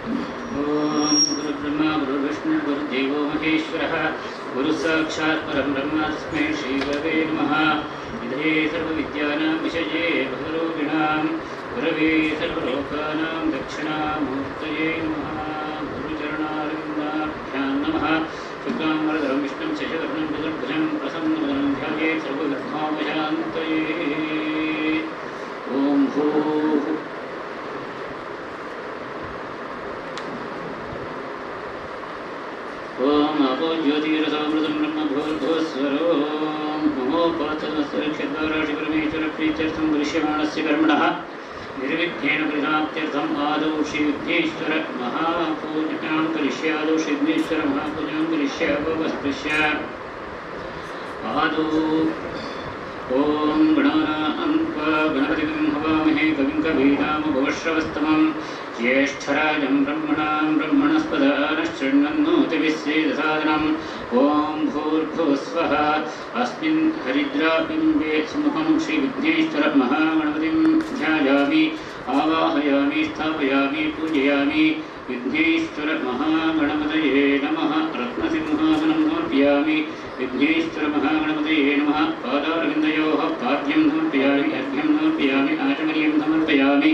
ओम गुरुर्ब्रह्मा गुरुर्विष्णु गुरुदेवो महेश्वरः गुरुसाक्षात् परं ब्रह्म तस्मै श्रीगुरवे नमः। विधये सर्वविद्यानां विषये भवरोगिणां गुरवे सर्वलोकानां दक्षिणामूर्तये नमः। गुरुचरणारविन्दाभ्यां नमः। शुक्लां वरदरं विष्णुं शशिवर्णं चतुर्भुजं प्रसन्नवदनं ध्यायेत् सर्वविघ्नोपशान्तये। ॐ भूः ओम आपो ज्योतिरसामृतं ब्रह्म भूर्भुवस्वरो महोपातमस्तरक्षद्वाराशि परमेश्वर प्रीत्यर्थं दृश्यमाणस्य कर्मणः निर्विघ्नेन परिणाप्त्यर्थम् आदौ श्रीविघ्नेश्वर महापूजनां करिष्ये। आदौ श्रीविघ्नेश्वर महापूजनां करिष्ये। अवस्पृश्य आदौ ओम गणानां गणपतिं हवामहे कविं कवीनामुपश्रवस्तमं ज्येष्ठराजं ब्रह्मणां ब्रह्मणस्पद नश्चण्वन्नोतिभिस्सेदसादनम् ओम भूर्भुवस्वः। अस्मिन् हरिद्राबिम्बे सुमुखं श्रीविघ्नेश्वर महागणपतिं ध्यायामि आवाहयामि स्थापयामि पूजयामि। विघ्नेश्वर महागणपतये नमः। रत्नसिंहासनं समर्पयामि। विघ्नेश्वर महागणपतये नमः। पादारविन्दयोः पाद्यं समर्पयामि अर्घ्यं समर्पयामि आचमनीयं समर्पयामि।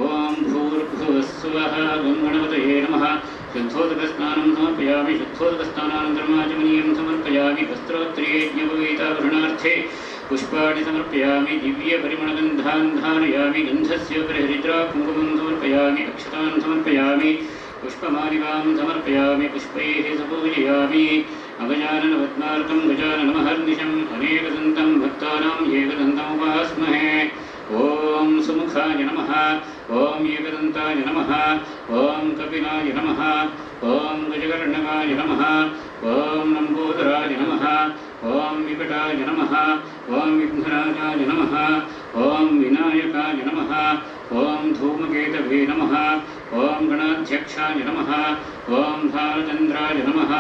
ओम भूर्भुवस्वः। गणपतये नमः। शुद्धोदकस्नानं समर्पयामि। शुद्धोदकस्नानानन्तरम् आचमनीयं समर्पयामि। वस्त्रोत्तरीयज्ञोपवीताभरणार्थे पुष्पाणि समर्पयामि। दिव्यपरिमलगन्धान् धारयामि। गन्धस्योपरि हरिद्रा कुङ्कुमं समर्पयामि। अक्षतान् समर्पयामि। पुष्पमालिकां समर्पयामि। पुष्पैः सपूजयामि। अगजाननपद्मार्कं गजाननमहर्निशम् अनेकदन्तं भक्तानां एकदन्तमुपास्महे। ओम सुमुखाय नमः। ओम एकदन्ताय नमः। ओम कपिलाय नमः। ओम गजकर्णकाय नमः। ओम लम्बोदराय नमः। ओम विकटाय नमः। ओम विघ्नराजाय नमः। ओम विनायकाय नमः। ओम धूमकेतवे नमः। ओम गणाध्यक्षाय नमः। ओम भालचन्द्राय नमः।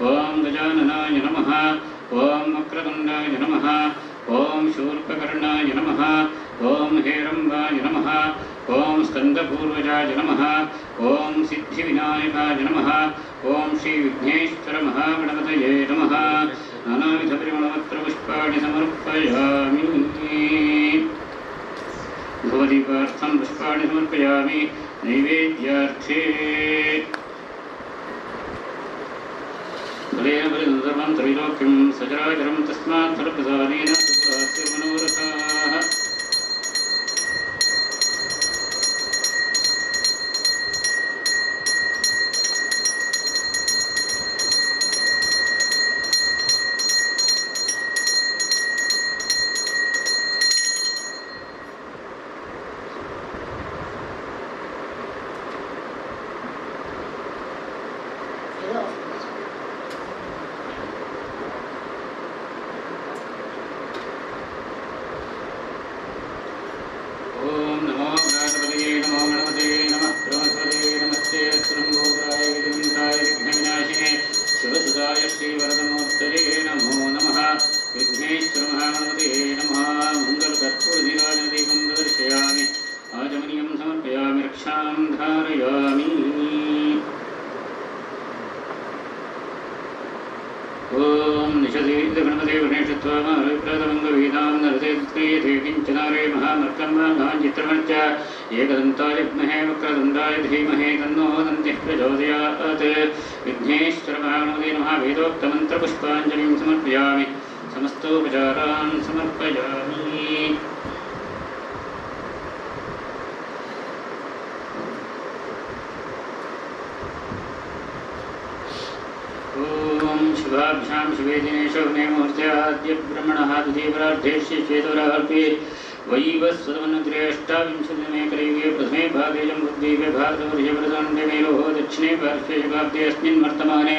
ओम गजाननाय नमः। ओम वक्रतुण्डाय नमः। ओम शूर्पकर्णाय नमः। ओम हेरम्बाय नमः। ओम स्कन्दपूर्वजाय नमः। ओम सिद्धिविनायकाय नमः। ओम श्रीविघ्नेश्वर महागणपतये नमः। नानाविधपरिमलपत्रपुष्पाणि समर्पयामि। भवदीपार्थं पुष्पाणि समर्पयामि। नैवेद्यार्थे फलेन परिदुर्लभं त्रैलोक्यं सचराचरं तस्मात् फलप्रसादेन सुखस्य मनोरथाः। ओम निषदेन्द्र गणपते वर्णेशत्वामारुप्रातमङ्गवीदां नरसेत्क्रियते किञ्चनारे महामर्कम्माञ्चित्रमच्च एकदन्ताय विद्महे वक्रतुण्डाय धीमहि तन्नो दन्तिः प्रचोदयात्। विघ्नेश्वर महागणपते नमः। वेदोक्तमन्त्रपुष्पाञ्जलिं समर्पयामि। समस्तोपचारान् समर्पयामि। शुभाभ्यां शिवे दिने शोभने मुहूर्त्याद्य ब्रह्मणः द्वितीयपरार्धेष्य श्वेतवरार्थे वैवस्वतमन्वन्तरे अष्टाविंशतितमे कलियुगे प्रथमे भागे जम्बुद्वीपे भारतवर्षप्रदण्डे मेलोः दक्षिणे पार्श्वे शताब्दे अस्मिन् वर्तमाने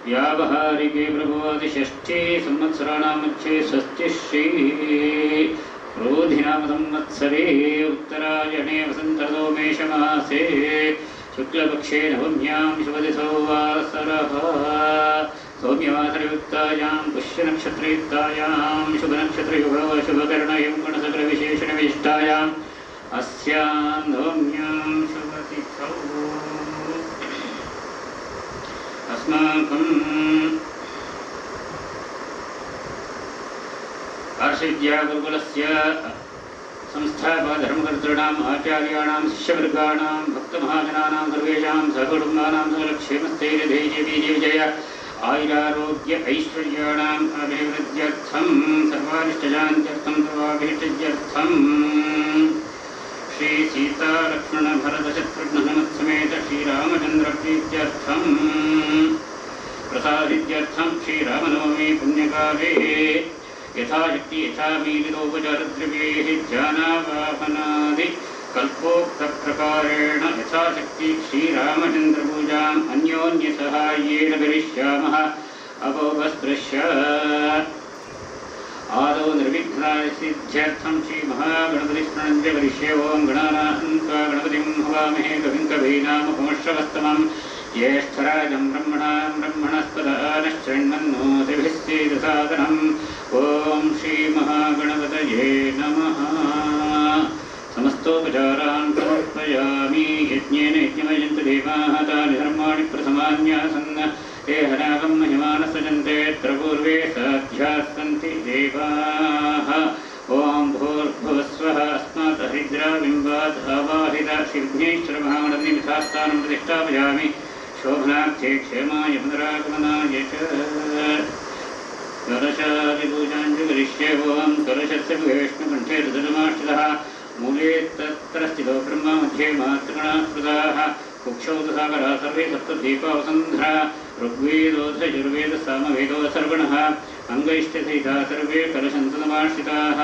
व्यावहारिके प्रभवादिषष्ठे संवत्सराणां मध्ये षष्ठिश्री क्रोधिनाम संवत्सरे उत्तरायणे वसन्तर्तो मेषमासे शुक्लपक्षे नवम्यां शुभदिशो वासरः। सौम्यवासरयुक्तायां पुष्यनक्षत्रयुक्तायां शुभनक्षत्रयुगो शुभकर्णयुं गुणसकलविशेषणविशिष्टायाम् अस्यां नवम्यां शुभतिथौ अस्माकम् आर्षविद्यागुरुकुलस्य संस्थापकधर्मकर्तॄणाम् आचार्याणां शिष्यवर्गाणां भक्तमहाजनानां सर्वेषां सहकुटुम्बानां सकलक्षेमस्थैर्यधैर्यवीर्यविजय आयुरारोग्य ऐश्वर्याणाम् अभिवृद्ध्यर्थं सर्वारिष्टशान्त्यर्थं सर्वाभीष्टत्यर्थं श्री सीता लक्ष्मण भरत शत्रुघ्न हनुमत्समेत श्रीरामचन्द्रप्रीत्यर्थं प्रसादित्यर्थं श्रीरामनवमी पुण्यकाले यथाशक्ति यथामीलितोपचारद्रव्यैः ध्यानावाहनादि कल्पोक्तप्रकारेण यथाशक्ति श्रीरामचन्द्रपूजाम् अन्योन्यसहाय्येन करिष्यामः अपोपस्पृश्य आदौ निर्विघ्नसिद्ध्यर्थं श्रीमहागणपतिस्मरणञ्च करिष्ये ओं गणानां त्वा गणपतिं हवामहे कविं कवीनामुपमश्रवस्तमम् ज्येष्ठराजं ब्रह्मणस्पद नश्चण्वन्नोतिभिस्सेदसादनम् ओं श्रीमहागणपतये नमः। समस्तोपचारान् समर्पयामि। यज्ञेन यज्ञमयन्ति देवाः तानि धर्माणि प्रथमान्यासन् ते हनागं महिमानः सजन्ते पूर्वे साध्याः सन्ति देवाः। ओं भूर्भुवस्वः अस्मात् हरिद्राबिम्बात् आवाहित श्रीविघ्नेश्वरमहागणपतिमिथास्थानं प्रतिष्ठापयामि शोभनार्थे क्षेमाय पुनरागमनाय च कलशादिपूजाञ्च करिष्ये। ओं कलशस्य विष्णुकण्ठे ऋतुमाश्रितः मूले तत्र स्थितो ब्रह्मा मध्ये मातृगणाः स्मृताः कुक्षौ तु सागरः सर्वे सप्तद्वीपावसन्धरा ऋग्वेदोऽथर्वेदसामवेदोऽथर्वणः अङ्गैश्चसहिताः सर्वे कलशन्तमाश्रिताः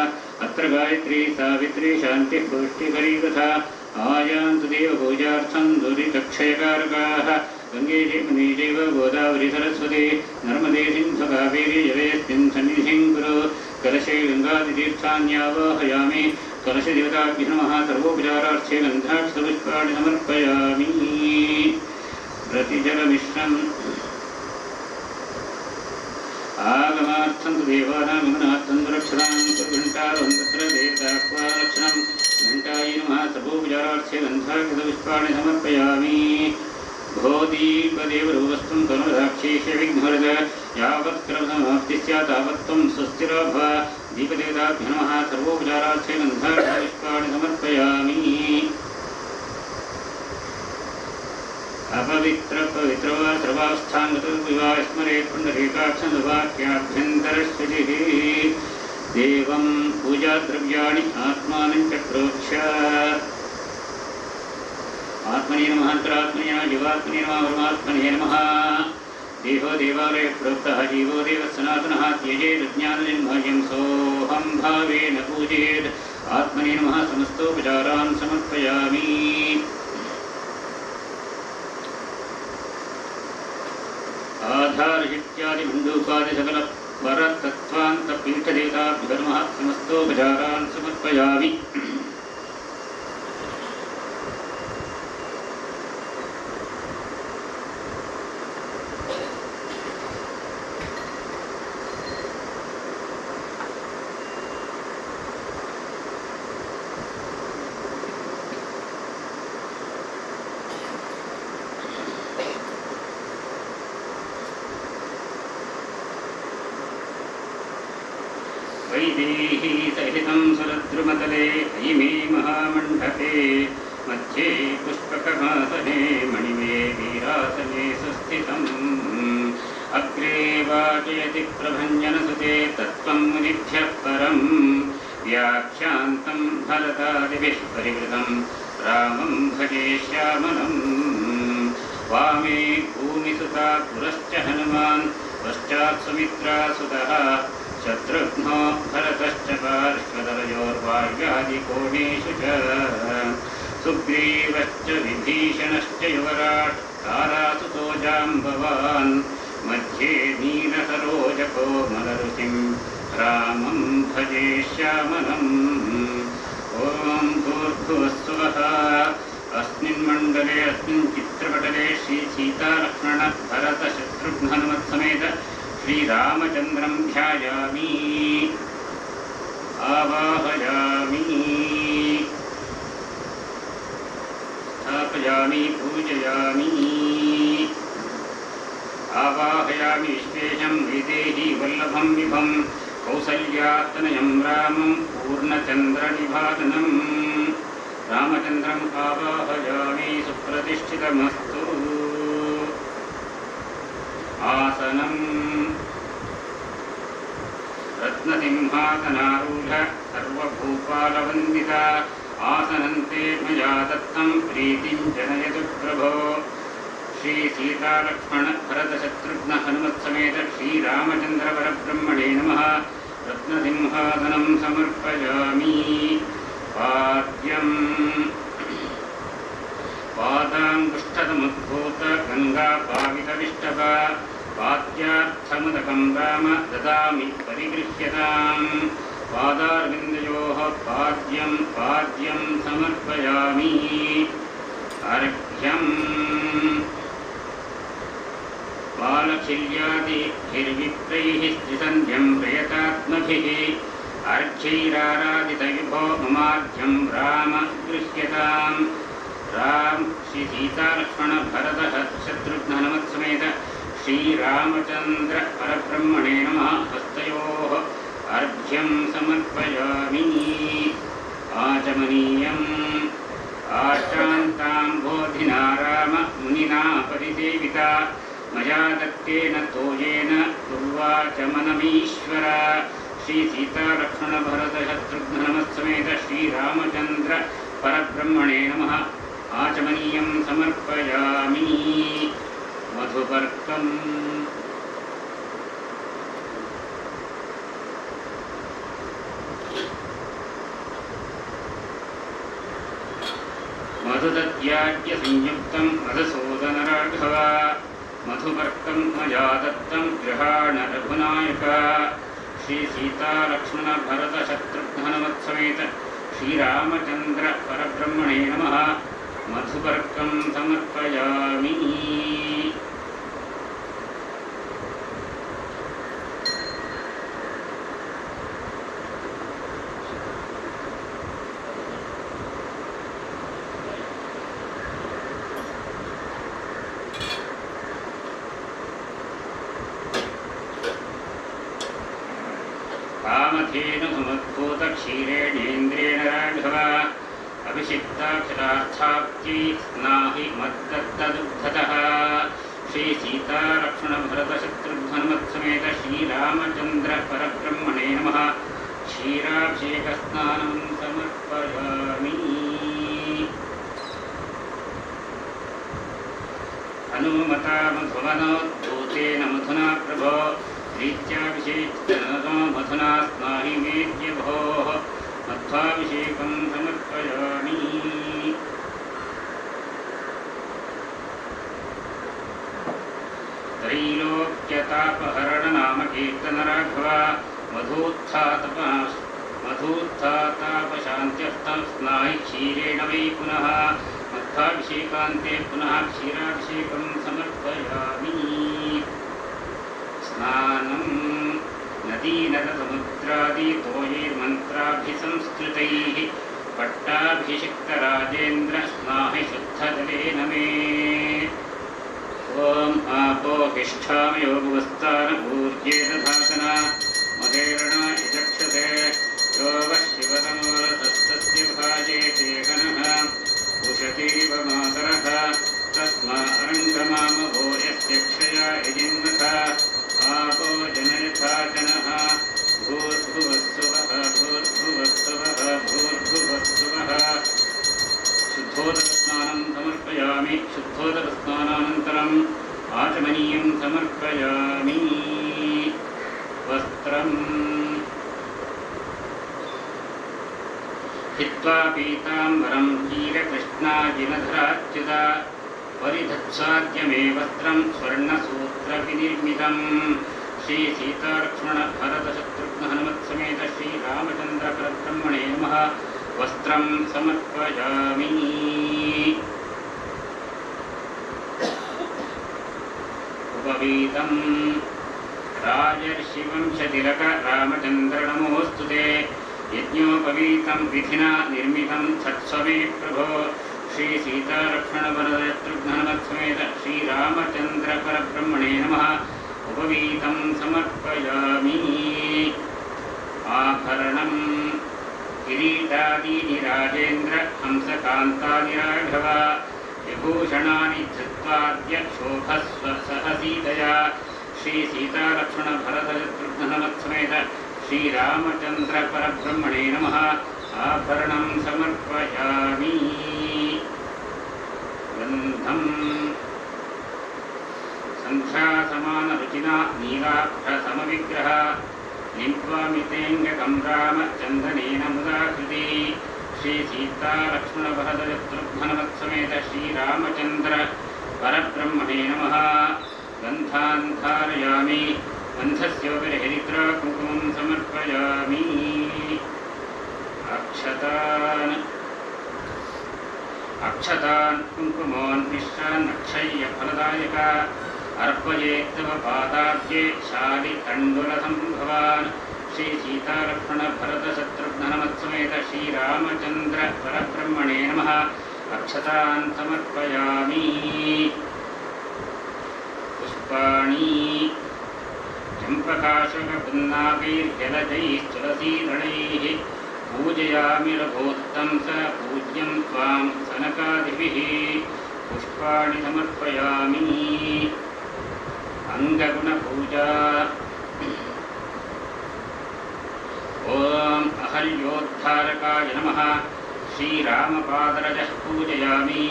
अत्र गायत्री सावित्री शान्तिः पुष्टिकरी तथा आयान्तु देवपूजार्थं दुरितक्षयकारकाः गङ्गे जयमुनी चैव गोदावरी सरस्वती नर्मदे सिन्धु कावेरी जलेऽस्मिन् सन्निधिं कुरु। कलशे गङ्गादितीर्थान्यावाहयामि। कलशदेवताभ्यो नमः। सर्वोपचारार्थे गन्धाक्षतपुष्पाणि समर्पयामि। प्रतिजलमिश्रम् आगमार्थं तु देवानां गमनार्थं सुरक्षतां कुर्घण्टारोहं तत्र देवताह्वारक्षणं घण्टायै नमः। सर्वोपचारार्थे गन्धाक्षतपुष्पाणि समर्पयामि। भोदीपदेवरूपस्थं करुणदाक्षीष्य विघ्नवरद यावत् क्रमसमाप्तिः स्यात् तावत् त्वं स्वस्तिरो भव। दीपदेवताभ्यो नमः। सर्वोपचारार्थे गन्धाक्षतपुष्पाणि समर्पयामि। अपवित्रपवित्रो सर्वावस्थाङ्गतो विवाह स्मरेत् पुण्डरीकाक्षवाक्याभ्यन्तरश्रुतिः देवं पूजाद्रव्याणि आत्मानं च प्रोक्ष्य आत्मने नमः। अन्तरात्मने नमः। जीवात्मने नमः। परमात्मने नमः। देहो देवालये प्रोक्तः जीवो देवः सनातनः त्यजेदज्ञानजन्मयं सोऽहं भावेन पूजयेत्। आत्मने नमः। समस्तोपचारान् समर्पयामि। आधारशक्त्यादिमण्डूकादि सकल परतत्त्वान्तपीठदेवताभ्यो नमः। समस्तोपचारान् समर्पयामि। वैदेही सहितं सुरद्रुमतले अयिमे महामण्डपे मध्ये पुष्पकमासने मणिमे वीरासने सुस्थितम् अग्रे वाचयति प्रभञ्जनसुते तत्त्वं मुनिभ्यः परं व्याख्यान्तं भरतादिभिः परिवृतं रामं भजे श्यामलम्। वामे भूमिसुता पुरश्च हनुमान् पश्चात् सुमित्रासुतः शत्रुघ्नो भरतश्च पार्श्वदलयोर्वार्यादिकोणेषु च सुग्रीवश्च विभीषणश्च युवराट् तारासुतो जाम्बवान् मध्ये नीलसरोजकोमलरुचिं रामं भजे श्यामलम्। ॐ भूर्भुवस्सुवः। अस्मिन् मण्डले अस्मिन् चित्रपटले श्री सीतालक्ष्मण भरत शत्रुघ्न हनुमत्समेत श्रीरामचन्द्रं ध्यायामि आवाहयामि स्थापयामि पूजयामि विश्वेशं वैदेही वल्लभं विभं कौसल्यात्तनयं रामं पूर्णचन्द्रनिभाननं रामचन्द्रम् आवाहयामि सुप्रतिष्ठितमस्तु। आसनम् रत्नसिंहासनारूढ सर्वभूपालवन्दिता आसनन्ते मया दत्तं प्रीतिं जनयतु प्रभो। श्री सीतालक्ष्मण भरतशत्रुघ्न हनुमत्समेत श्रीरामचन्द्रपरब्रह्मणे नमः। रत्नसिंहासनं समर्पयामि। पाद्यं पादाङ्गुष्ठसमुद्भूत गङ्गापावितविष्टभ पाद्यार्थमुदकं राम ददामि परिगृह्यताम्। पादारविन्दयोः पाद्यं पाद्यं समर्पयामि। अर्घ्यम् बालखिल्यादिभिर्विप्रैः स्त्रिसन्ध्यं प्रयतात्मभिः अर्घ्यैराराधितविभो ममार्घ्यं राम गृह्यताम्। राम श्री सीतालक्ष्मण भरत शत्रुघ्न हनुमत्समेत श्रीरामचन्द्र परब्रह्मणे नमः। हस्तयोः अर्घ्यं समर्पयामि। आचमनीयम् आशान्ताम्भोधिना राम मुनिना परिसेविता मया दत्तेन तोयेन दुर्वाचमनमीश्वर। श्री सीतालक्ष्मण भरत शत्रुघ्न हनुमत्समेत श्रीरामचन्द्र परब्रह्मणे नमः। आचमनीयं समर्पयामि। मधुपर्कम् मधुदत्याज्यसंयुक्तं मधुसूदनराघव मधुपर्कं मया दत्तं गृहाण रघुनायक। श्री सीतालक्ष्मण भरत शत्रुघ्न हनुमत्समेत श्रीरामचन्द्र परब्रह्मणे नमः। मधुपर्कं समर्पयामि। कामधेनुसमुद्भूत क्षीरेणेन्द्रेण राघव अभिषिक्ताक्षरार्थाप्त्यै स्नाहि मद्दत्तदुग्धतः। श्री सीतालक्ष्मण भरत शत्रुघ्न हनुमत्समेत श्रीरामचन्द्र परब्रह्मणे नमः। क्षीराभिषेकस्नानं समर्पयामि। हनुमता मधुवनोद्भूतेन मधुना प्रभो प्रीत्याभिषेक्तेन मधुना स्नाहि मेद्य भोः। मध्वाभिषेकं समर्पयामि। त्रैलोक्यतापहरणनामकीर्तनराघव मधूत्थातापशान्त्यर्थं स्नाहि क्षीरेण वै पुनः। मध्वाभिषेकान्ते पुनः क्षीराभिषेकं समर्पयामि। स्नानं नदीनदसमुद्रादि तोयैर्मन्त्राभिसंस्कृतैः पट्टाभिषिक्तराजेन्द्र स्नाहि शुद्धजलेन मे। ॐ आपोहिष्ठामयो भुवस्तानपूर्ये दधातना मदेरणा यजक्षसे यो वः शिवतमोरसस्तस्य भाजेते गणः उशतीव मातरः तस्मा अरङ्गमामभो यस्य क्षया यजिन्वथा आपो जनयथा जनः भूर्भुवस्सुवः भूर्भुवस्सुवः भूर्भुवस्सुवः। शुद्धोदकस्नानं समर्पयामि। शुद्धोदकस्नानानन्तरम् आचमनीयं समर्पयामि। वस्त्रम् हित्वा पीताम्बरं कीरकृष्णाजिनधराच्युता परिधत्साद्य मे वस्त्रं स्वर्णसूत्रविनिर्मितं। श्री सीतालक्ष्मण भरत शत्रुघ्न हनुमत्समेत श्रीरामचन्द्र परब्रह्मणे नमः। वस्त्रं समर्पयामि। उपवीतं राजर्षिवंशतिलक रामचन्द्र नमोऽस्तुते। यज्ञोपवीतं विधिना निर्मितं तत्स्वमे प्रभो। श्री सीतालक्ष्मण भरत शत्रुघ्न हनुमत्समेत श्रीरामचन्द्र परब्रह्मणे नमः। उपवीतं समर्पयामि। आभरणं किरीटादीनि राजेन्द्र हंसकान्तानि राघव विभूषणानि धृत्वाद्य शोभस्व सहसीतया श्रीसीतालक्ष्मणभरतशत्रुघ्नसमेत श्रीरामचन्द्र परब्रह्मणे नमः। आभरणं समर्पयामि। गन्धं सन्ध्यासमानरुचिना नीलाभ्रसमविग्रह लिम्प्वामितेऽङ्गकं रामचन्दनेन मुदाकृति श्रीसीतालक्ष्मणभरतशत्रुघ्नसमेत श्रीरामचन्द्र परब्रह्मणे नमः। गन्धान् धारयामि। गन्धस्योपरि हरिद्राकुङ्कुमं समर्पयामि। अक्षतान् कुङ्कुमान् मिश्रान् अक्षय्य फलदायक अर्पयेत्तव पादाब्जे शालितण्डुलसम्भवान् श्रीसीतालक्ष्मणभरतशत्रुघ्नसमेत श्रीरामचन्द्र परब्रह्मणे नमः। अक्षतान् समर्पयामि। पुष्पाणि चम्पकाशकपुन्नाकैर्जलजैस्तुलसीदलैः पूजयामि रघोत्तं स पूज्यं त्वां सनकादिभिः। पुष्पाणि समर्पयामि। अङ्गगुणपूजा। ॐ अहल्योद्धारकाय नमः। श्रीरामपादरजः पूजयामि।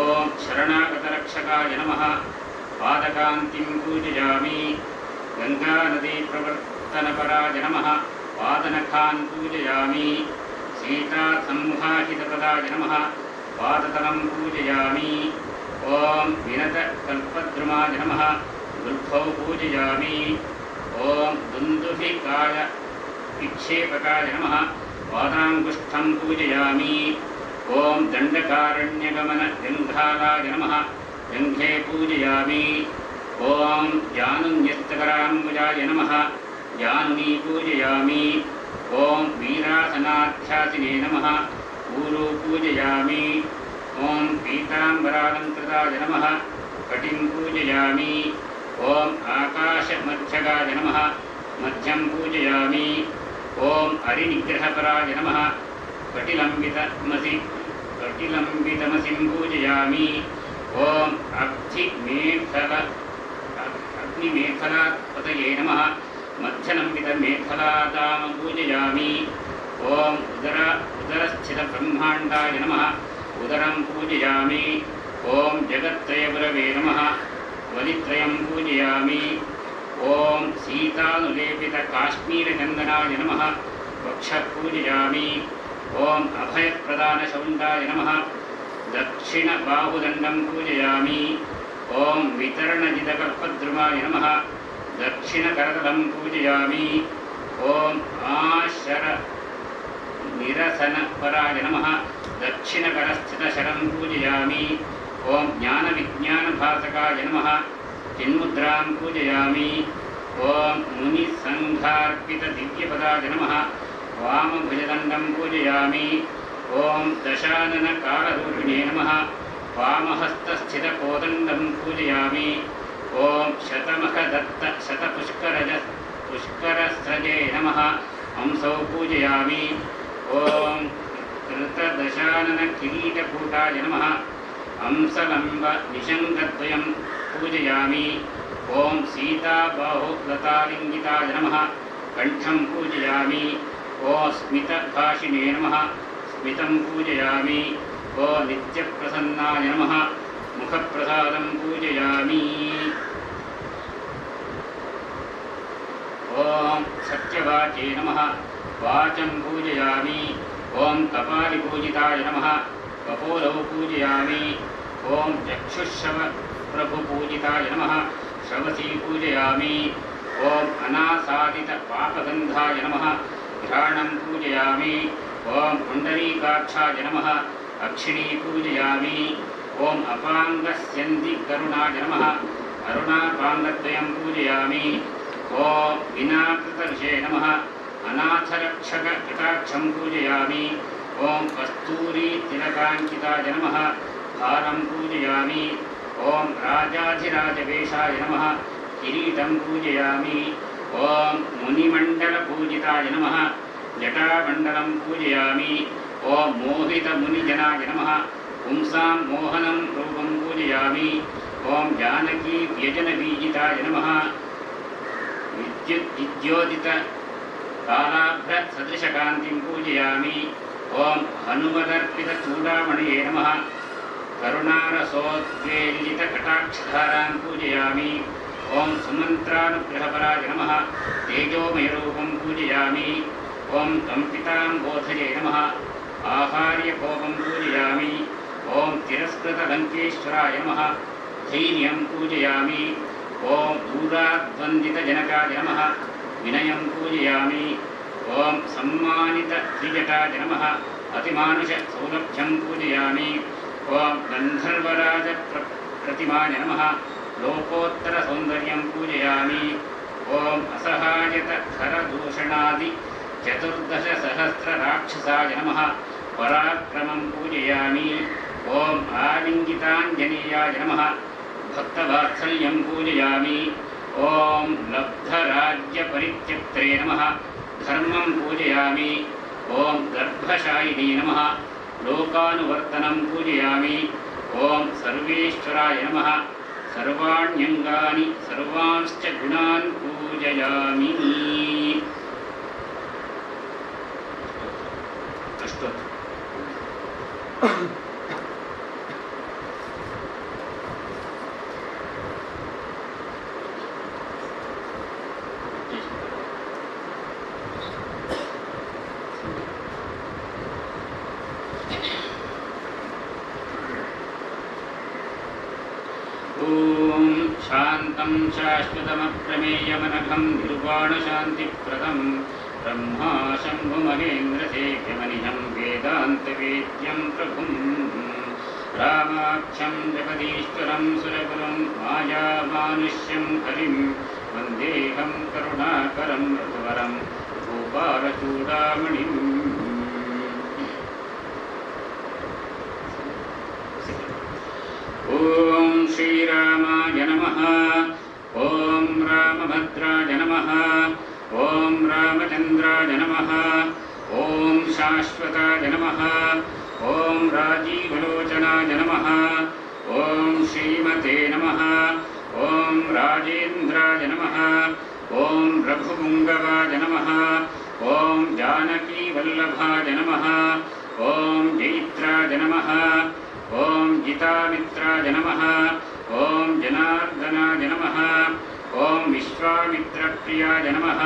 ॐ शरणागतरक्षकाय नमः। पादकान्तिं पूजयामि। गङ्गानदीप्रवर्तनपराय नमः। पादनखान् पूजयामि। सीतासंहाहितपदाय नमः। पादतलं पूजयामि। ॐ विनतकल्पद्रुमाय नमः। गुल्फौ पूजयामि। ॐ दुन्दुभिकाय विक्षेपकाय नमः। पादाङ्गुष्ठं पूजयामि। ॐ दण्डकारण्यगमनगन्धालाय नमः। गन्धे पूजयामि। ॐ जानुन्यस्तकराम्बुजाय नमः। जानुनी पूजयामि। ॐ वीरासनाध्यासिने नमः। ऊरू पूजयामि। ॐ पीताम्बरालङ्कृताय नमः। कटिं पूजयामि। ॐ आकाशमध्यगाय नमः। मध्यं पूजयामि। ॐ हरिनिग्रहपराय नमः। कटिलम्बितमसिं पूजयामि। ॐ अग्निमेखलात्पतये नमः। मध्यलम्बितमेखलादाम पूजयामि। ॐ उदरस्थितब्रह्माण्डाय नमः। उदरं पूजयामि। ॐ जगत्त्रयगुरवे नमः। वलित्रयं पूजयामि। ॐ सीतानुलेपितकाश्मीरचन्दनाय नमः। वक्षः पूजयामि। ॐ अभयप्रदानशौण्डाय नमः। दक्षिणबाहुदण्डं पूजयामि। ॐ वितरणजितकल्पद्रुमाय नमः। दक्षिणकरतलं पूजयामि। ॐ आशरनिरसनपराय नमः। दक्षिणकरस्थितशरं पूजयामि। ॐ ज्ञानविज्ञानभासकाय नमः। चिन्मुद्रां पूजयामि। ॐ मुनिसङ्घार्पितदिव्यपदाय नमः। वामभुजदण्डं पूजयामि। ॐ दशाननकालरूपिणे नमः। वामहस्तस्थितकोदण्डं पूजयामि। ॐ शतमखदत्तशतपुष्करस्रजे नमः। हंसौ पूजयामि। ॐ कृतदशाननकिरीटकूटाय नमः। हंसलम्बनिषङ्गद्वयं पूजयामि। ॐ सीताबाहुलतालिङ्गिताय नमः। कण्ठं पूजयामि। ॐ स्मितभाषिणे नमः। स्मितं पूजयामि। ॐ नित्यप्रसन्नाय नमः। मुखप्रसादं पूजयामि। ॐ सत्यवाचे नमः। वाचं पूजयामि। ॐ कपालिपूजिताय नमः। कपोलौ पूजयामि। ॐ चक्षुश्रवप्रभुपूजिताय नमः। श्रवसी पूजयामि। ॐ अनासादितपापगन्धाय नमः। घ्राणं पूजयामि। ॐ पुण्डरीकाक्षाय नमः। अक्षिणी पूजयामि। ॐ अपाङ्गस्यन्दिकरुणाय नमः। अरुणापाङ्गद्वयं पूजयामि। ॐ विनाकृतऋषे नमः। अनाथरक्षककटाक्षं पूजयामि। ॐ कस्तूरीतिलकाङ्किताय नमः। हारं पूजयामि। ॐ राजाधिराजवेषाय नमः। किरीटं पूजयामि। ॐ मुनिमण्डलपूजिताय नमः। जटामण्डलं पूजयामि। ॐ मोहितमुनिजनाय नमः। पुंसां मोहनं रूपं पूजयामि। ॐ जानकी व्यजनबीजिताय नमः। विद्योदितकालाभ्रसदृशकान्तिं पूजयामि। ॐ हनुमदर्पितचूडामणये नमः। करुणारसोद्वेलितकटाक्षधारां पूजयामि। ॐ सुमन्त्रानुग्रहपराय नमः। तेजोमयरूपं पूजयामि। ॐ कम्पिताम्बोधये नमः। आहार्यकोपं पूजयामि। ॐ तिरस्कृतलङ्केश्वराय नमः। धैर्यं पूजयामि। ॐ दूराद्वन्दितजनकाय नमः। विनयं पूजयामि। ॐ सम्मानितत्रिजटाय नमः। अतिमानुषसौलभ्यं पूजयामि। ॐ गन्धर्वराजप्रतिमाय नमः। लोकोत्तरसौन्दर्यं पूजयामि। ॐ असहायतखरदूषणादिचतुर्दशसहस्रराक्षसाय नमः। पराक्रमं पूजयामि। ॐ आलिङ्गिताञ्जनेयाय नमः। भक्तवात्सल्यं पूजयामि। ॐ लब्धराज्यपरित्यक्त्रे नमः। धर्मं पूजयामि। ॐ गर्भशायिनी नमः। लोकानुवर्तनं पूजयामि। ॐ सर्वेश्वराय नमः। सर्वाण्यङ्गानि सर्वांश्च गुणान् पूजयामि। ॐ शान्तं शाश्वतमप्रमेयमनघं निर्वाणशान्तिप्रदं ब्रह्मा शम्भुमहेन्द्रसेव्यमनिजं वेदान्तवेद्यं प्रभुं रामाख्यं जगदीश्वरं सुरगुरुं मायामानुष्यं हरिं वन्देऽहं करुणाकरं रघुवरं गोपालचूडामणिम्। ॐ श्रीरामाय नमः। ॐ रामभद्राय नमः। ॐ रामचन्द्राय नमः। ॐ शाश्वताय नमः। ॐ राजीवलोचनाय नमः। ॐ श्रीमते नमः। ॐ राजेन्द्राय नमः। ॐ रघुपुङ्गवाय नमः। ॐ जानकीवल्लभाय नमः। ॐ जैत्राय नमः। ॐ जितामित्राय नमः। ॐ जनार्दनाय नमः। ॐ विश्वामित्रप्रियाय नमः।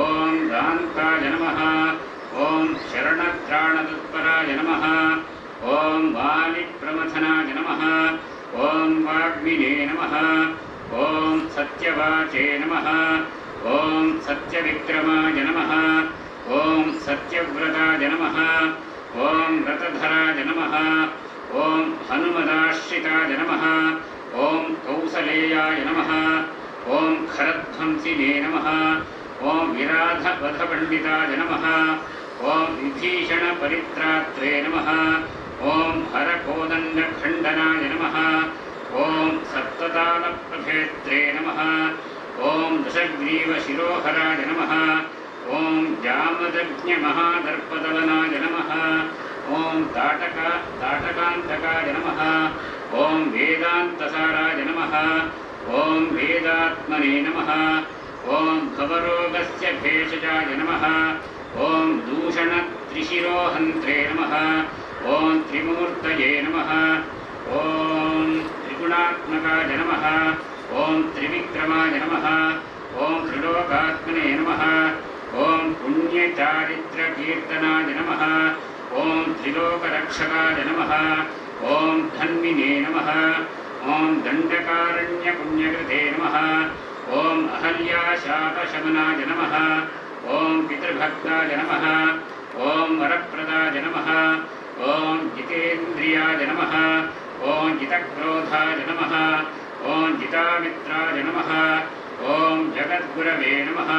ॐ दान्ताय नमः। ॐ शरणत्राणतत्पराय नमः। ॐ वालिप्रमथनाय नमः। ॐ वाग्मिने नमः। ॐ सत्यवाचे नमः। ॐ सत्यविक्रमाय नमः। ॐ सत्यव्रताय नमः। ॐ व्रतधराय नमः। ॐ हनुमदाश्रिताय नमः। ॐ कौसलेयाय नमः। ॐ खरध्वंसिने नमः। ॐ विराधवधपण्डिताय नमः। ॐ विभीषणपरित्रात्रे नमः। ॐ हरकोदण्डखण्डनाय नमः। ॐ सप्ततालप्रभेत्रे नमः। ॐ दशग्रीवशिरोहराय नमः। ॐ जामदग्न्यमहादर्पदलनाय नमः। ॐ ताटकान्तकाय नमः। ॐ वेदान्तसाराय नमः। ॐ वेदात्मने नमः। ॐ भवरोगस्य भेषजाय नमः। ॐ दूषणत्रिशिरोहन्त्रे नमः। ॐ त्रिमूर्तये नमः। ॐ त्रिगुणात्मकाय नमः। ॐ त्रिविक्रमाय नमः। ॐ त्रिलोकात्मने नमः। ॐ पुण्यचारित्रकीर्तनाय नमः। ॐ त्रिलोकरक्षकाय नमः। ॐ धन्विने नमः। ॐ दण्डकारण्यपुण्यकृते नमः। ॐ अहल्याशापशमनाय नमः। ॐ पितृभक्ताय नमः। ॐ वरप्रदाय नमः। ॐ जितेन्द्रियाय नमः। ॐ जितक्रोधाय नमः। ॐ जितामित्राय नमः। ॐ जगद्गुरवे नमः।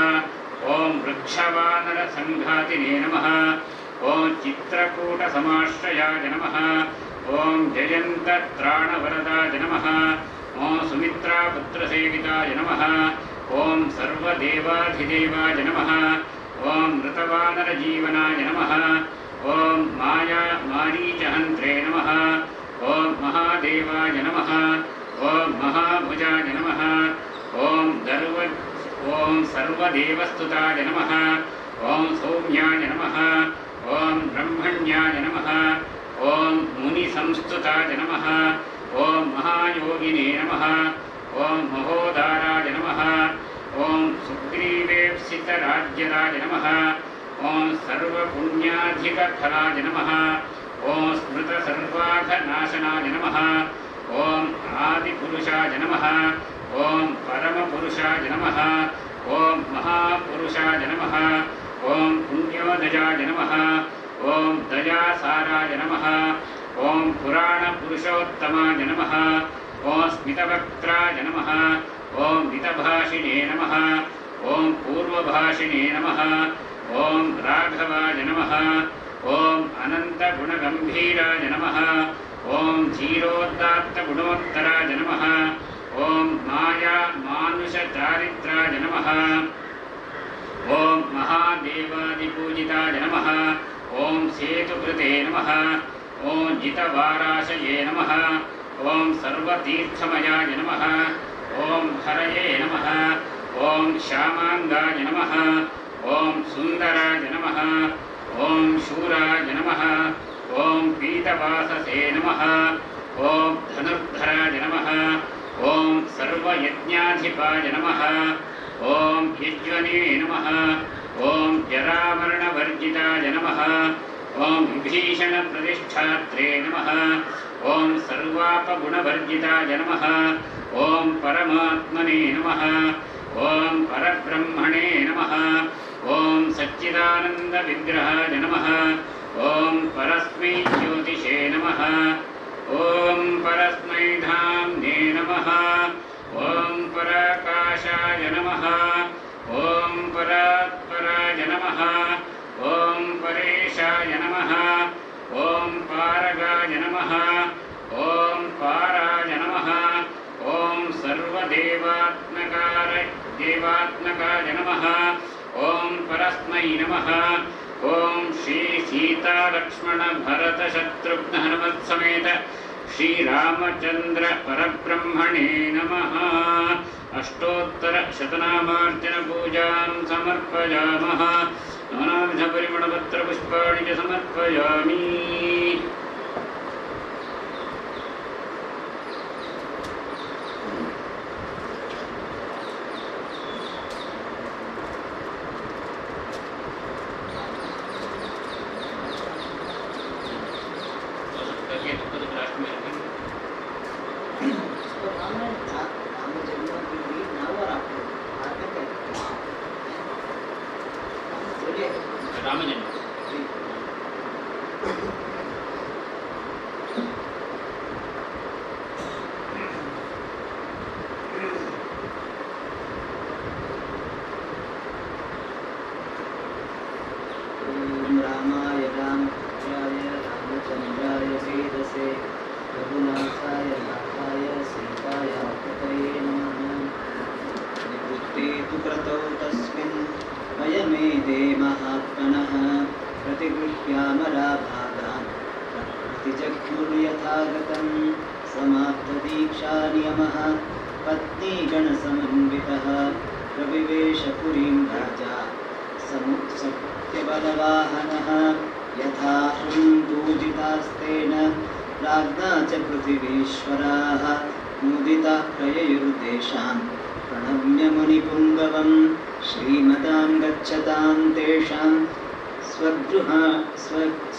ॐ वृक्षवानरसङ्घातिने नमः। ॐ चित्रकूटसमाश्रयाय नमः। ॐ जयन्तत्राणवरदाय नमः। ॐ सुमित्रा मातापुत्रसेविताय नमः ॐ सर्वदेवाधिदेवाय नमः ॐ मृतवानरजीवनाय नमः ॐ मारीचहन्त्रे नमः ॐ महादेवाय नमः ॐ महाभुजाय नमः ॐ सर्वदेवस्तुताय नमः ॐ सौम्याय नमः ॐ ब्रह्मण्याय नमः ॐ मुनिसंस्तुताय नमः ॐ महायोगिने नमः ॐ महोदाराय नमः ॐ सुग्रीवेप्सितराज्यराय नमः ॐ सर्वपुण्याधिकफलाय नमः ॐ स्मृतसर्वाघनाशनाय नमः ॐ आदिपुरुषाय नमः ॐ परमपुरुषाय नमः ॐ महापुरुषाय नमः ॐ पुण्योदजाय नमः ॐ दयासाराय नमः ॐ पुराणपुरुषोत्तमाय नमः ॐ स्मितवक्त्राय नमः ॐ मितभाषिणे नमः ॐ पूर्वभाषिणे नमः ॐ राघवाय नमः ॐ अनन्तगुणगम्भीराय नमः ॐ धीरोदात्तगुणोत्तराय नमः ॐ मायामानुषचारित्राय नमः ॐ महादेवादिपूजिताय नमः ॐ सेतुकृते नमः ॐ जितवाराशये नमः ॐ सर्वतीर्थमयाय नमः ॐ हरये नमः ॐ श्यामाङ्गाय नमः ॐ सुन्दराय नमः ॐ शूराय नमः ॐ पीतवाससे नमः ॐ धनुर्धराय नमः ॐ सर्वयज्ञाधिपाय नमः ॐ यज्वने नमः ॐ जरामरणवर्जिताय नमः ॐ विभीषणप्रतिष्ठात्रे नमः ॐ सर्वापगुणवर्जिताय नमः ॐ परमात्मने नमः ॐ परब्रह्मणे नमः ॐ सच्चिदानन्दविग्रहाय नमः ॐ परस्मै ज्योतिषे नमः ॐ परस्मै धाम्ने नमः ॐ पराकाशाय नमः ॐ परात्पराय नमः ॐ परेशाय नमः ॐ पारगाय नमः ॐ पाराय नमः ॐ सर्वदेवात्मकाय नमः ॐ परस्मै नमः ॐ श्री सीतालक्ष्मणभरतशत्रुघ्नहनुमत्समेत श्रीरामचन्द्र परब्रह्मणे नमः। अष्टोत्तरशतनामार्चनपूजां समर्पयामः। नानाविधपरिमळपत्रपुष्पाणि च समर्पयामि।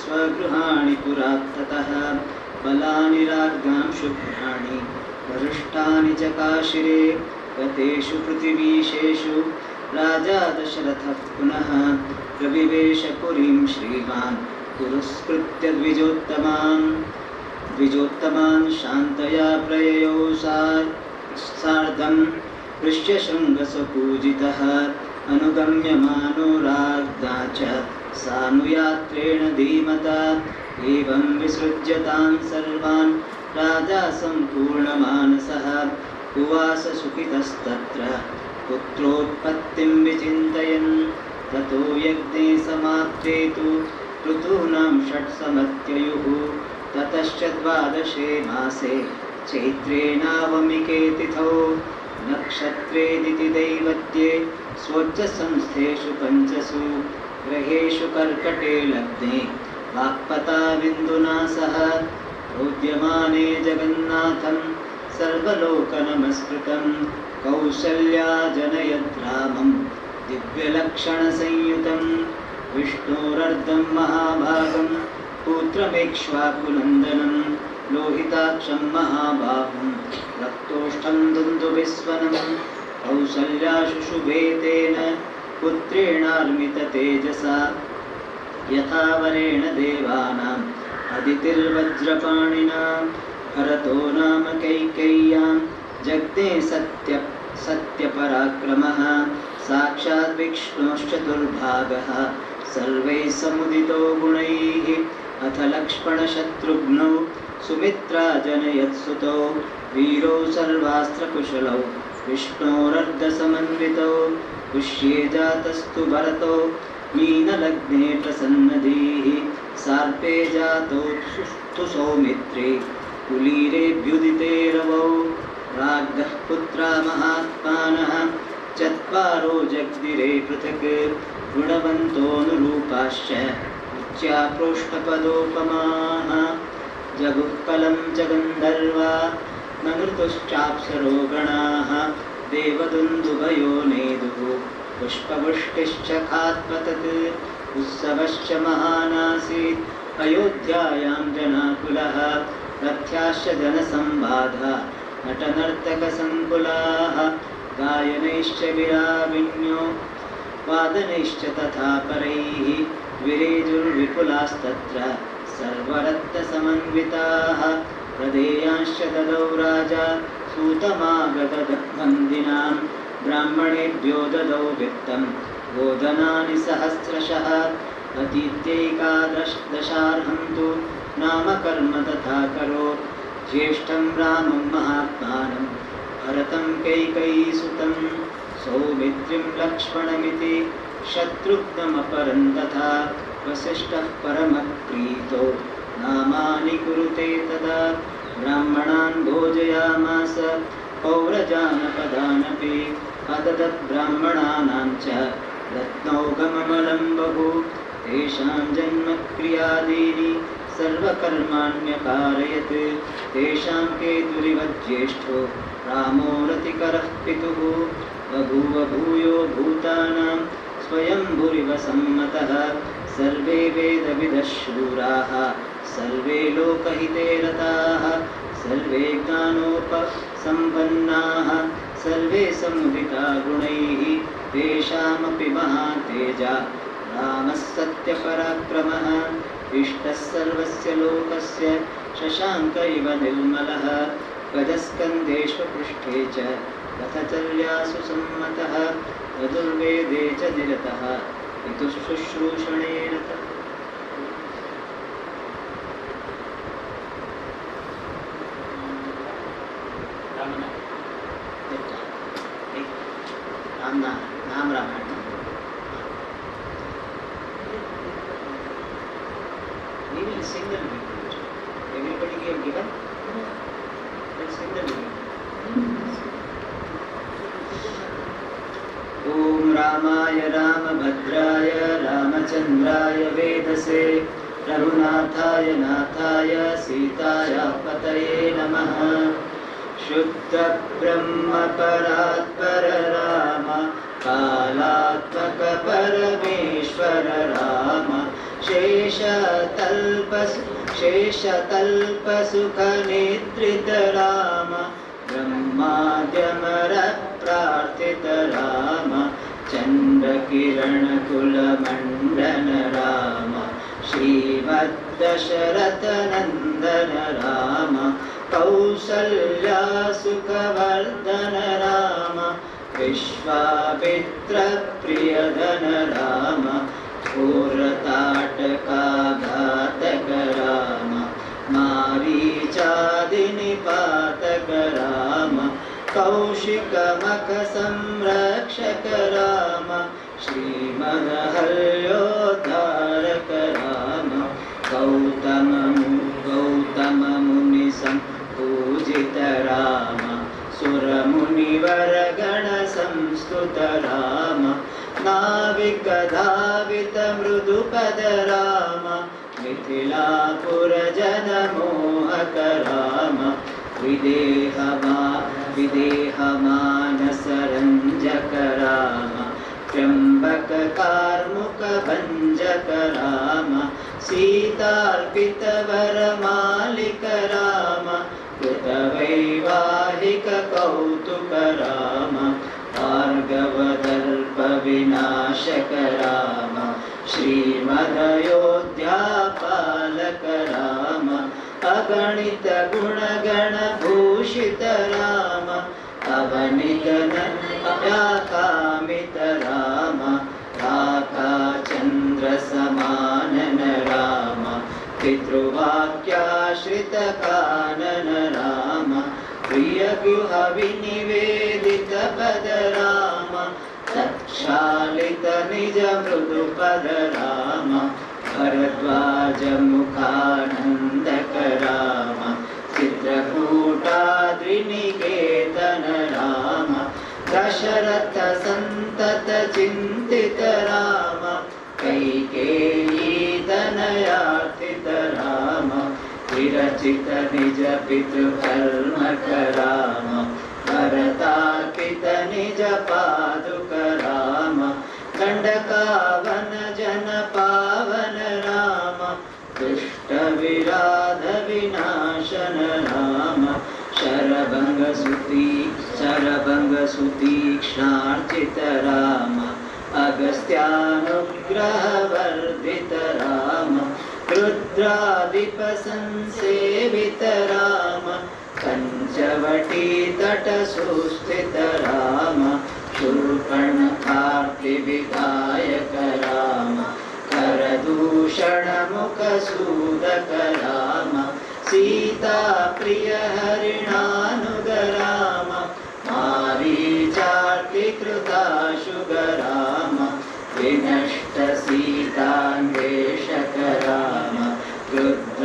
स्वगृहाणि पुरात्ततः बलानि राज्ञां शुभ्राणि वरिष्ठानि च काशिरे गतेषु पृथिवीशेषु राजा दशरथः पुनः प्रविवेश पुरीं श्रीमान् पुरस्कृत्य द्विजोत्तमान् शान्तया प्रययौ सार्धं ऋष्यशृङ्गसपूजितः अनुगम्यमानो राज्ञा च सानुयात्रेण धीमता एवं विसृज्य तान् सर्वान् राजा सम्पूर्णमानसः उवास सुखितस्तत्र पुत्रोत्पत्तिं विचिन्तयन् ततो यज्ञे समाप्ते तु ऋतूनां षट्समत्ययुः ततश्च 12 मासे चैत्रे नावमिके तिथौ नक्षत्रे दितिदैवत्ये स्वोच्चसंस्थेषु 5 ग्रहेषु कर्कटे लग्ने वाक्पताविन्दुना सह प्रोद्यमाने जगन्नाथं सर्वलोकनमस्कृतं कौसल्या जनयद्रामं दिव्यलक्षणसंयुतं विष्णोरर्धं महाभागं पुत्रमेक्ष्वाकुनन्दनं लोहिताक्षं महाबाहुं रक्तोष्ठं दुन्दुभिस्वनं कौसल्या शुशुभे तेन पुत्रेणार्मिततेजसा यथा वरेण देवानाम् अदितिर्वज्रपाणिना भरतो नाम कैकेय्यां जग्ने सत्यपराक्रमः साक्षात् विष्णोश्चतुर्भागः सर्वैः समुदितो गुणैः अथ लक्ष्मणशत्रुघ्नौ सुमित्रा जनयत्सुतौ वीरो सर्वास्त्रकुशलौ विष्णोरर्धसमन्वितौ पुष्ये जातस्तु भरतो मीनलग्ने प्रसन्नदीः सार्पे जातो तु सौमित्रे कुलीरेऽभ्युदिते रवौ राज्ञः पुत्रा महात्मानः 4 जग्दिरे पृथक् गुणवन्तोऽनुरूपाश्च उच्चाप्रोष्ठपदोपमाः जगुःकलं च गन्धर्वा नमृतुश्चाप्सरो गणाः देवदुन्दुभयो नेदुः पुष्पवृष्टिश्च खात्पतत् उत्सवश्च महानासीत् अयोध्यायां जनाकुलः रथ्याश्च जनसंवादः नटनर्तकसङ्कुलाः गायनैश्च विराविण्यो वादनैश्च तथा परैः विरेजुर्विपुलास्तत्र सर्वरत्नसमन्विताः प्रदेयांश्च ददौ राजा सूतमागतवन्दिनां ब्राह्मणेभ्यो ददौ वित्तं गोधनानि सहस्रशः अतीत्यैकादशार्हं तु नामकर्म तथा करोत् ज्येष्ठं रामं महात्मानं भरतं कैकेयीसुतं सौमित्रिं लक्ष्मणमिति शत्रुघ्नमपरं तथा वसिष्ठः परमप्रीतो नामानि कुरुते तदा ब्राह्मणान् भोजयामास पौरजानपदानपि अददत् ब्राह्मणानां च रत्नौघममलं बहु तेषां जन्मक्रियादीनि सर्वकर्माण्यकारयत् तेषां केतुरिवज्येष्ठो रामो रतिकरः पितुः बभूव भूयो भूतानां स्वयंभुरिव सम्मतः सर्वे वेदविदः शूराः सर्वे लोकहिते रताः सर्वे ज्ञानोपसम्पन्नाः सर्वे समुदिता गुणैः तेषामपि महातेजा रामः सत्यपराक्रमः इष्टः सर्वस्य लोकस्य शशाङ्क इव निर्मलः गजस्कन्धेषु पृष्ठे च रथचर्यासु सम्मतः यजुर्वेदे च निरतः पितुःशुश्रूषणे रतः नाम Ramayana we will sing the language. Everybody gave given? Let's sing the language. Om Ramaya Ramabhadraya Ramachandraya Vedase Raghunathaya Nathaya Sitaya Pataye Namaha Shuddha Brahma Paratpara Rama Kalatmaka Parameshwara Rama शेषतल्पसुखनिद्रित Ram ब्रह्माद्यमर प्रार्थित Ram चन्द्रकिरणकुलमण्डन Ram श्रीमद्दशरथनन्दन Ram कौसल्यासुखवर्धन Ram विश्वामित्रप्रियधन Ram घोरताटकाघातक Ram मारीचादिनिपातक Ram कौशिकमखसंरक्षक Ram श्रीमदहल्योद्धारक Ram गौतममुनिसंपूजित Ram सुरमुनिवरगणसंस्तुत Ram नाविकधावित मृदुपद Ram मिथिलापुरजनमोहक Ram विदेहमानसरञ्जक Ram त्र्यम्बककार्मुकभञ्जक Ram सीतार्पितवरमालिक Ram कृतवैवाहिक कौतुक राम भार्गवदर्पविनाशक राम श्रीमदयोध्यापालक राम अगणित गुणगणभूषित राम अवनिगनव्याकामित राम काकाचन्द्रसमानन राम पितृवाक्याश्रित कानन राम प्रियगुहविनिवेदित पद राम तत्क्षालित निज मृदुपद राम भरद्वाजमुखानन्दक राम चित्रकूटाद्रिनिकेतन राम दशरथ सन्तत चिन्तित राम कैकेयीतनयार्थित राम विरचित निज पितृकर्मक राम भरतार्पित निज पादुक राम दण्डकावन जन पावन राम दुष्ट विराध विनाशन राम शरभङ्गसुतीक्ष्णार्चित राम अगस्त्यानुग्रहवर्धित राम रुद्रादिपसंसेवित राम पञ्चवटीतटसुस्थित राम शूर्पणखार्तिविधायक राम करदूषणमुखसूदक राम सीताप्रिय हरिणानुग राम मारीचार्तिकृताशुग राम विनष्ट सीतान्वेषक राम रुद्राभिभगतिदायक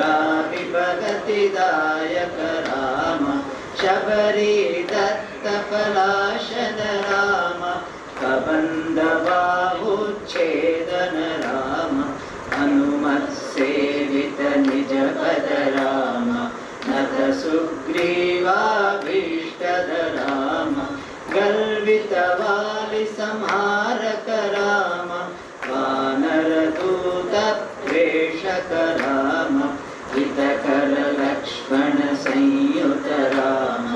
राम शबरी दत्तपलाशन राम कबन्धबाहुच्छेदन राम हनुमत्सेवित निजपद राम नत सुग्रीवाभीष्टद राम गल्वितवालिसंहारक राम वानरदूत प्रेषक राम हितकर लक्ष्मण संयुत राम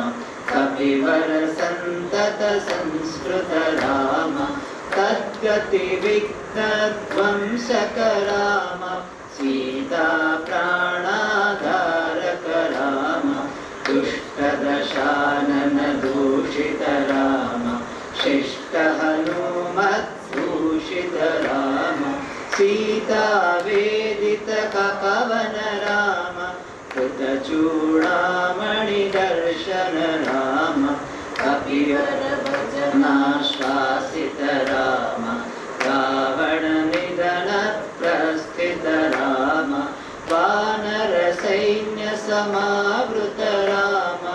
कपिवर संतत संस्कृत राम तद्गति विघ्नध्वंसक राम सीता प्राणाधारक राम दुष्टदशानन दूषित राम शिष्ट हनुमद्भूषित राम सीता वेदित कपवन राम कृतचूडामणि दर्शन राम कपिवरभजनाश्वासित राम रावण निधन प्रस्थित राम वानर सैन्य समावृत राम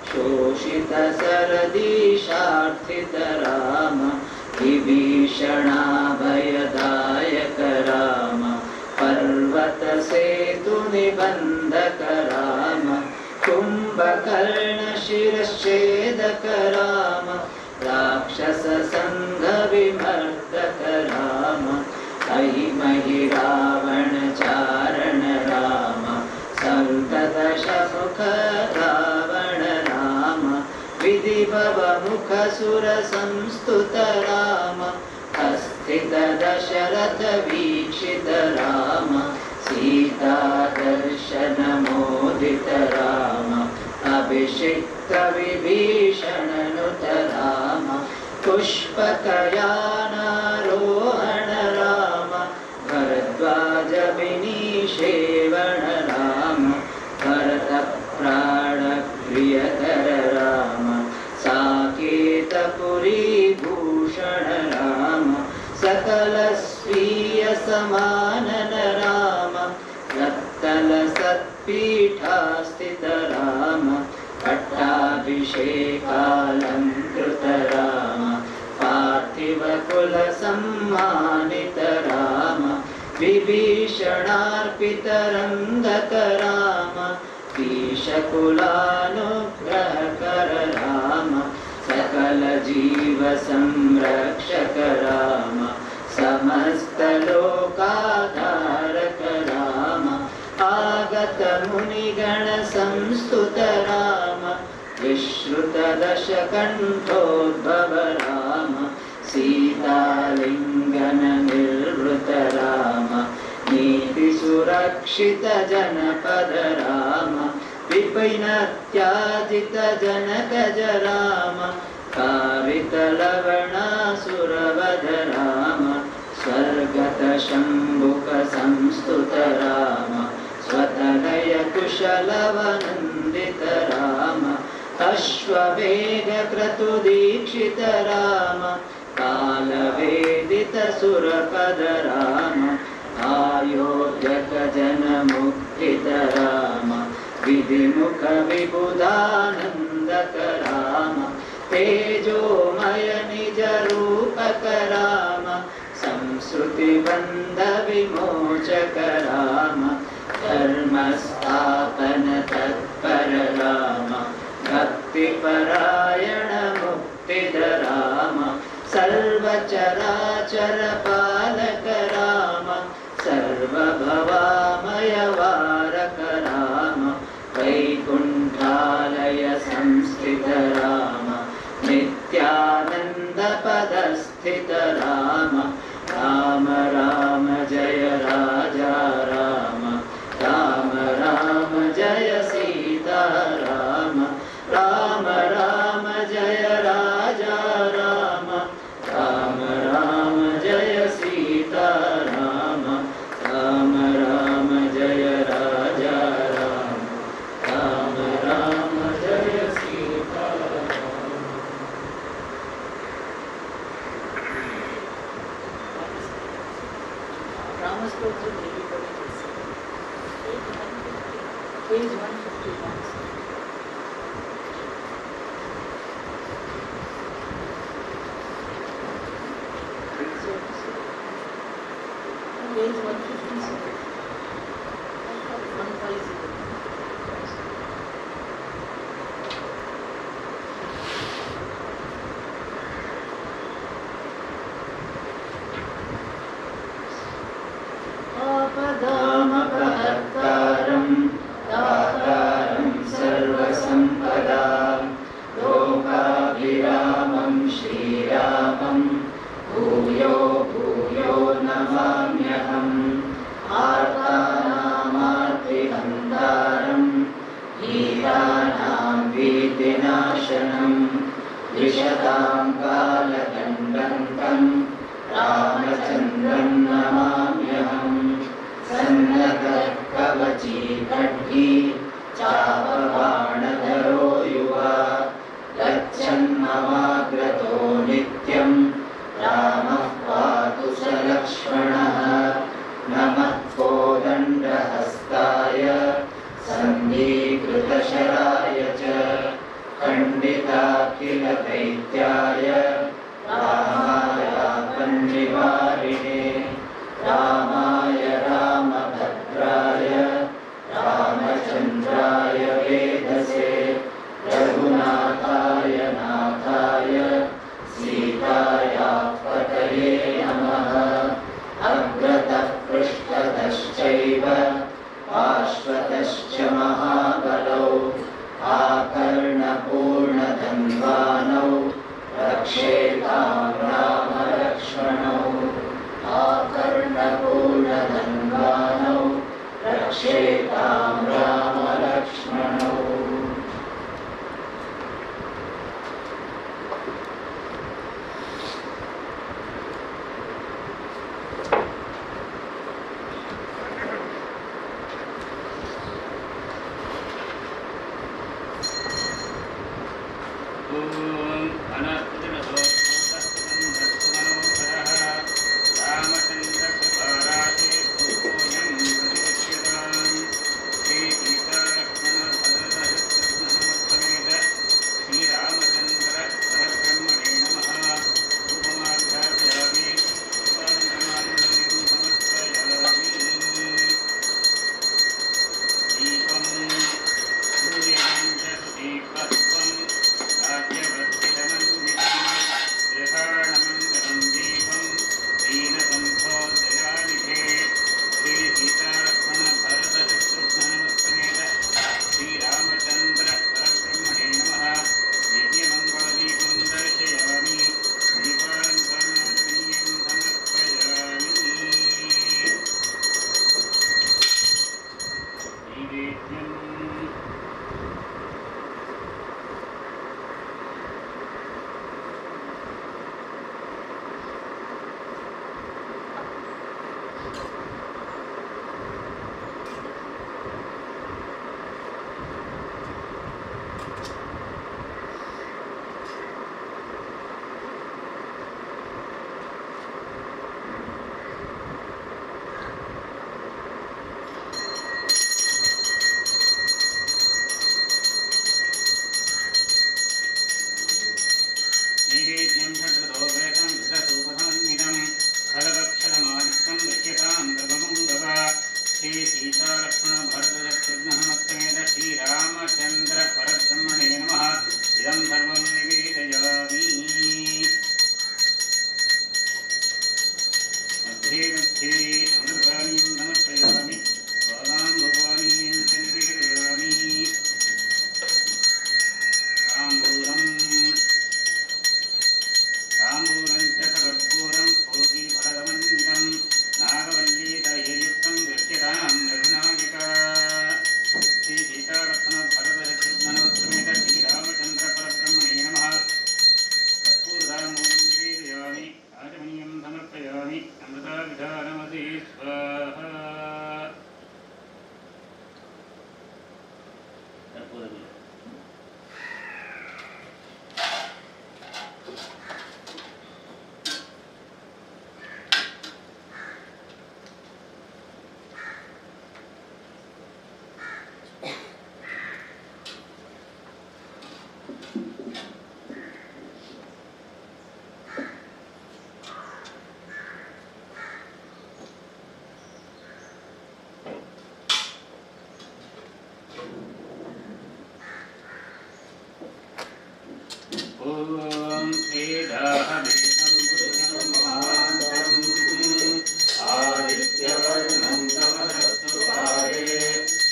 शोषित सरदीशार्थित राम विभीषणाभयदायक राम पर्वत सेतु निबन्धक राम कुम्भकर्ण शिरश्छेदक राम राक्षस संघ विमर्दक राम अहिमहि रावण चारण राम सन्ततशमुख रावण राम विधिभव मुख सुर संस्तुत राम अस्थित दशरथ वीक्षित राम सीता दर्शन मोदित राम अभिषिक्त विभीषण नुत राम पुष्पकयानारोहण राम भरद्वाज विनिषेवण राम भरत प्राण प्रियकर राम सा गौरीभूषण राम सकल स्वीय समानन राम रत्तल सत्पीठास्थित राम पट्टाभिषेकालङ्कृत राम पार्थिव कुल सम्मानित राम विभीषणार्पित रङ्गक राम ईशकुलानुग्रहकर राम सकल जीव संरक्षक राम समस्त लोकाधारक राम आगत मुनिगण संस्तुत राम विश्रुत दशकण्ठोद्भव राम सीतालिङ्गन निर्वृत राम नीति सुरक्षित जनपद राम विपिनत्याजित जनकज राम कारित लवणासुरवध राम स्वर्गत शम्भुक संस्तुत राम स्वतनय कुशलवनन्दित राम अश्ववेग क्रतुदीक्षित राम कालवेदित सुरपद राम आयोध्यक जनमुक्तित राम विधिमुख विबुधानन्दक राम तेजोमय निज रूपक राम संस्कृतिबन्ध विमोचक राम धर्मस्थापन तत्पर राम भक्तिपरायण मुक्तिद राम सर्वचराचर पालक राम सर्वभवामय वारक राम वैकुण्ठालय संस्थित राम नित्यानन्द पदस्थित राम राम राम जय राजा राम राम राम जय सीता राम राम राम जय राजा राम राम राम जय सीता राम राम राम जय राजा राम राम राम जय सीता रामस्तोत्र page 151. Page 157. 150. आपदामपहर्तारं दातारं सर्वसम्पदां लोकाभिरामं श्रीरामं भूयो भूयो नमाम्यहम् आर्तानामार्तिहन्तारं गीतानां भीतिनाशनं द्विषतां कालदण्डं रामचन्द्रं नमाम्यहम् सन्नतकवची खड्गी चापबाणधरो युवा गच्छन्ममाग्रतो नित्यं रामः पातु स लक्ष्मणः नमः कोदण्डहस्ताय सन्धीकृतशराय च खण्डिताखिलदैत्याय रामायापन्निवारिणे रामाय रामभद्राय रामचन्द्राय वेधसे रघुनाथाय नाथाय सीतायापतये नमः अग्रतः पृष्ठतश्चैव पार्श्वतश्च महाबलौ आकर्णपूर्णधन्वानौ रक्षेतां रामलक्ष्मणौ आकर्णपूर्णधन्वानौ रक्षेतां रामलक्ष्मणौ ॐ अनस्तुतिरसो ॐ वेदाहमेतं पुरुषं महान्तम् आदित्यवर्णं तमसस्तु पारे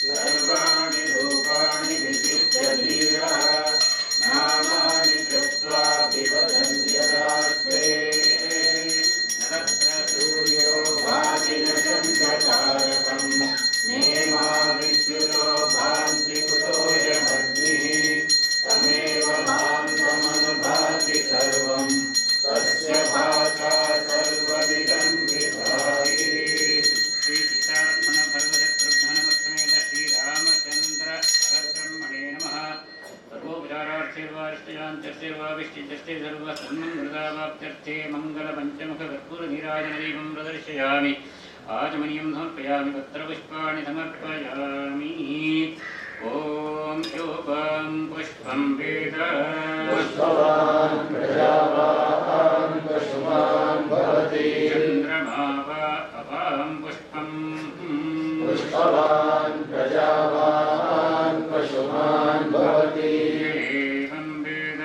सर्वाणि रूपाणि विचित्य धीरः नामानि कृत्वा विवदन्त्यदास्ते नरत्र सूर्यो भाति न चन्द्रतारकम् नेमा विद्युतो भान्ति कुतोऽयमग्निः तमेव भान्तमनुभाति सर्वं तस्य भाषा सर्वविदं विभाति। श्री सीतारमण भरतशत्रुघ्नमत्समेत श्रीरामचन्द्र परब्रह्मणे नमः। सर्वोपचारार्थैर्वारिष्टयान्त्यर्थैर्वाविष्टित्यर्थे सर्वसन्मङ्गलदावाप्त्यर्थे मङ्गलपञ्चमुखकर्पूरनीराजनदीपं प्रदर्शयामि। आचमनीयं समर्पयामि पत्रपुष्पाणि समर्पयामि। ॐ योगं पुष्पं वेद पुष्पवान् प्रजावान् पशुमान् भवति चन्द्रमा वा अपां पुष्पं पुष्पवान् प्रजावान् पशुमान् भवति एवं वेद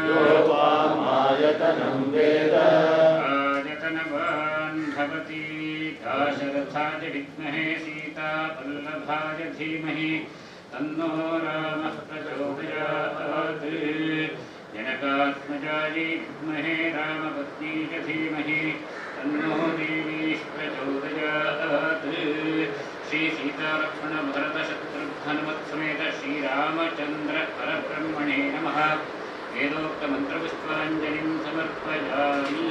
यो वामायतनं वेद आयतनवान् भवति दाशरथाय विद्महे सीतावल्लभाय धीमहि तन्नो रामः प्रचोदयात् जनकात्मजाय विद्महे रामपत्नी च धीमहि तन्नो देवी प्रचोदयात्। श्री सीतालक्ष्मण भरत शत्रुघ्नवत्समेत श्रीरामचन्द्र परब्रह्मणे नमः। वेदोक्तमन्त्रपुष्पाञ्जलिं समर्पयामि।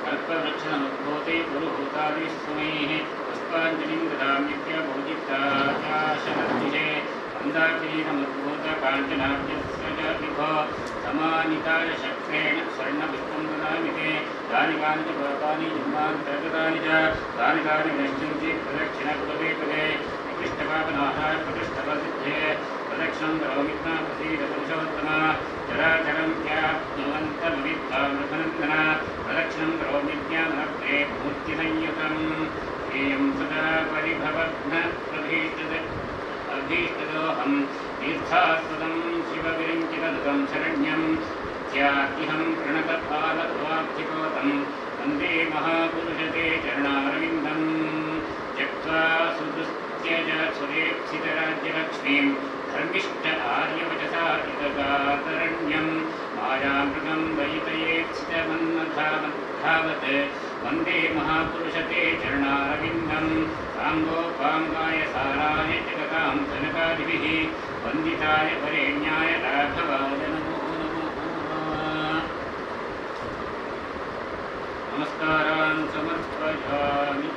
कल्पवृक्षणमुद्भूते गुरुभूतादिस्मैः पुष्पाञ्जलिं ददाम्यभूजिताशाशनद्विषे मन्दाकिरीटमुद्भूत काञ्चनाब्जस्य च विभो समानिताय शक्रेण स्वर्णपुष्पं ददामि ते तानि कानि च पापानि जन्मान्तर्गतानि च तानि तानि नश्यन्ति प्रदक्षिणपदे पदे निकृष्टपापनाशाय प्रतिष्ठपसिद्धे प्रदक्षिणं करोमि प्रसीद पुरुषोत्तमा चराचरं ख्याप्नुवन्तमविद्वामृतनन्दन प्रदक्षिणं करोमि ज्ञानभक्ते मूर्तिसंयुतं ध्येयं सदा परिभवघ्नप्रभीष्टदोऽहं तीर्थास्पदं शिवविरिञ्चितदुतं शरण्यं ध्याह्यहं प्रणतपालवाब्धिकोतं वन्दे महापुरुषते चरणारविन्दं त्यक्त्वा सुदुस्त्यज सुरेप्सितराज्यलक्ष्मीं धर्मिष्ठ आर्यवचसा इदगातरण्यं मायामृगं वैतयेत्सितमन्मधावत् वन्दे महापुरुषते चरणारविन्दं साङ्गोपाङ्गाय साराय जगतां जनकादिभिः वन्दिताय वरेण्याय राघवाय नमो नमः। नमस्कारान् समर्पयामि।